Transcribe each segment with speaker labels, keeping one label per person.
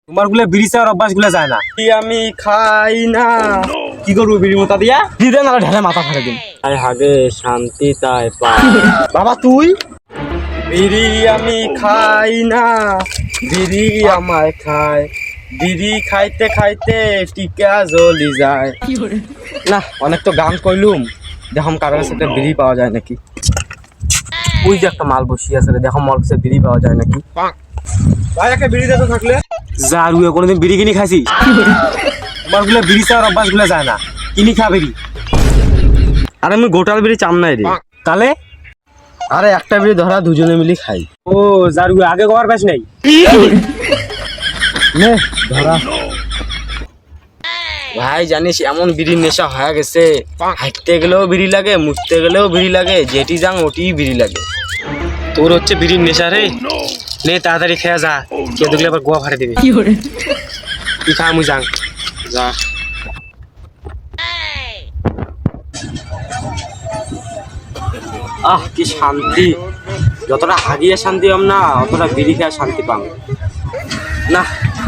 Speaker 1: তোমার গুলো বিড়ি চাওয়ার অভ্যাস গুলো যায় না।
Speaker 2: আমি খাই না।
Speaker 1: কি করবো বিড়ি মোতা দিয়া?
Speaker 2: দিদে না ঢেলে মাথা ফাটে দিন।
Speaker 1: আরে হাগে শান্তি তাই পাই।
Speaker 2: বাবা তুই? বিড়ি আমি খাই না, বিড়ি আমায় খায়, বিড়ি খাইতে খাইতে টিকা জ্বলি যায়। না অনেক তো গান কইলুম, দেখো কারোর কাছে একটা বিড়ি পাওয়া যায় নাকি। ওই যে একটা মাল বসি আছে রে, দেখো মাল কাছে বিড়ি পাওয়া যায় নাকি।
Speaker 1: ভাই একটা বিড়ি দিতে থাকলে যা রুয়ে কোনোদিন বিড়ি কিনি খাইছিস? তোমার গুলো বিড়ি চাওয়ার অভ্যাস গুলো যায় না, কিনি খা বিড়ি।
Speaker 2: আরে আমি গোটাল বিড়ি চাম নাই রে।
Speaker 1: তাহলে
Speaker 2: আরে একটা বিড়ি ধরা দুজনে মিলি খাই।
Speaker 1: ও যা রুয়ে আগে কবার পাস নাই।
Speaker 2: নে ধরা। ভাই জানিস এমন বিড়ির নেশা হয়ে গেছে, হাঁটতে গেলেও বিড়ি লাগে, মুছতে গেলেও বিড়ি লাগে, যেটি যাং ওটি বিড়ি লাগে।
Speaker 1: তোর হচ্ছে বিড়ির নেশা রে। নে তাড়াতাড়ি খেয়া যা, কে দেখলে আবার গোয়া ফাটে দিবি। কি খা মুই যাং যা।
Speaker 2: আহ কি শান্তি, যতটা হাগিয়ে শান্তি পাম না অতটা বিড়ি খেয়ে শান্তি পাম না।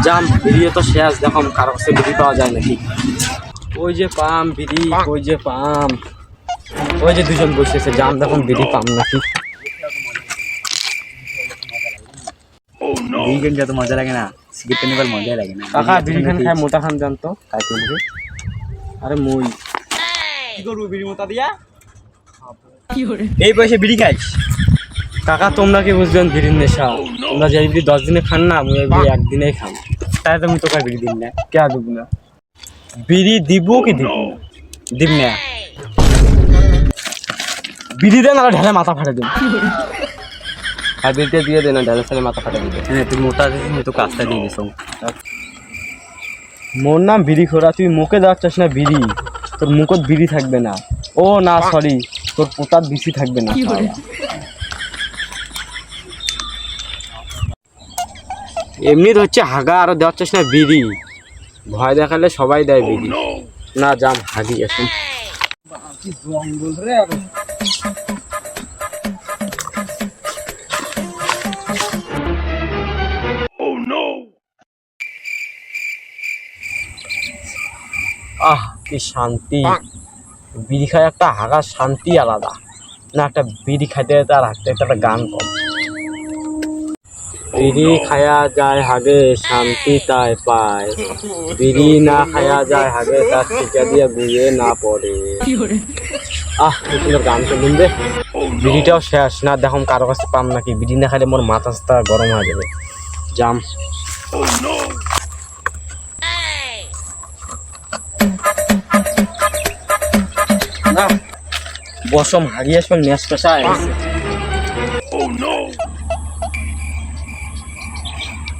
Speaker 2: জাম বিড়িও তো শেষ, দেখো কারো কাছে বিড়ি পাওয়া যায় নাকি। ওই যে পাম বিড়ি, ওই যে পাম, ওই যে দুজন বসেছে, জাম দেখুন বিড়ি পাম নাকি।
Speaker 1: বিড়ি খান যত মজা লাগে না, সিগারেট খান এবার মজা লাগে না।
Speaker 2: কাকা বিড়ি খান খায় মোটা খান জানতো তাই করবে। আরে মই
Speaker 1: কি করবো বিড়ি মোতা দিয়া? এই বয়সে বিড়ি খাইস?
Speaker 2: কাকা তোমরা কি বুঝবেন বিড়ির নেশা? তোমরা যে বিড়ি 10 দিনে খান না, আমি বিড়ি একদিনেই খান।
Speaker 1: তাই তুমি তোকে বিড়ি দিন না।
Speaker 2: কে দেব না? বিড়ি দিব কি দিব না? দিব না। বিড়ি দেন আর ঢেলে মাথা ফাটে দিন। আর বিড়িতে দিয়ে দেন, ঢেলে ফেলে মাথা ফাটে দিবে।
Speaker 1: হ্যাঁ তুই মোটা দিস, তো কাজটা দিয়ে দিস।
Speaker 2: মোর নাম বিড়ি খোরা, তুই মুখে দেওয়ার চাস না বিড়ি, তোর মুখত বিড়ি থাকবে না। ও না সরি, তোর পোতার বিসি থাকবে না। এমনি হচ্ছে হাগা, আর দেওয়ার চাস না বিড়ি, ভয় দেখালে সবাই দেয় বিড়ি। না জাম হাগি আসুন। আহ কি শান্তি, বিড়ি খায় একটা হাগার শান্তি আলাদা। না একটা বিড়ি খাইতে আর হাঁটতে একটা গান কর। বিড়ি খায়া যায় হাগে শান্তি তাই পায়, বিড়ি না খায়া যায় হাগে তার টিকা দিয়ে গুয়ে না পড়ে। আহ কি সুন্দর গান তো শুনবে। বিড়িটাও শেষ না, দেখো কারো কাছে পাম নাকি। বিড়ি না খাইলে মোর মাথা সাথা গরম হয়ে যাবে। জাম না বসম হারিয়ে আসবেন, নেশ পেশা আছে।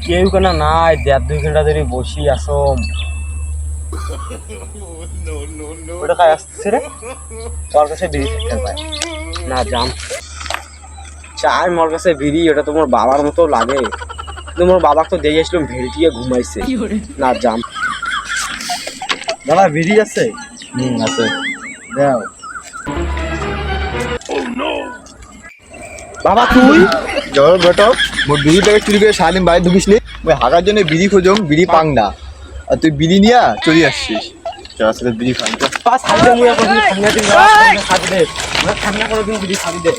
Speaker 2: কেউ কেন নাই, 1.5-2 ঘন্টা ধরে বসি আসম। ওটা কাজ আসছে রে, তোর কাছে বিড়ি থাকতে পায় না। জাম চাই মোর কাছে বিড়ি, ওটা তোমার বাবার মতো লাগে। তোমার বাবা তো দেখে আসলাম ভেড়িটিয়ে ঘুমাইছে। না জাম দাদা বিড়ি আছে? আছে দাও। বাবা তুই?
Speaker 3: জল বেটো মোর বিড়ি প্যাকেট চুরি করে সারাদিন বাইরে ঢুকিস নি। ওই হাগার জন্য বিড়ি খোঁজম, বিড়ি পাং না, আর তুই বিড়ি নিয়ে চলে আসছিস। যার সাথে বিড়ি খান
Speaker 2: পাঁচ হাজার মুয়া করে খান্না দিন, খাবি দে, খান্না করে দিন বিড়ি খাবি দে।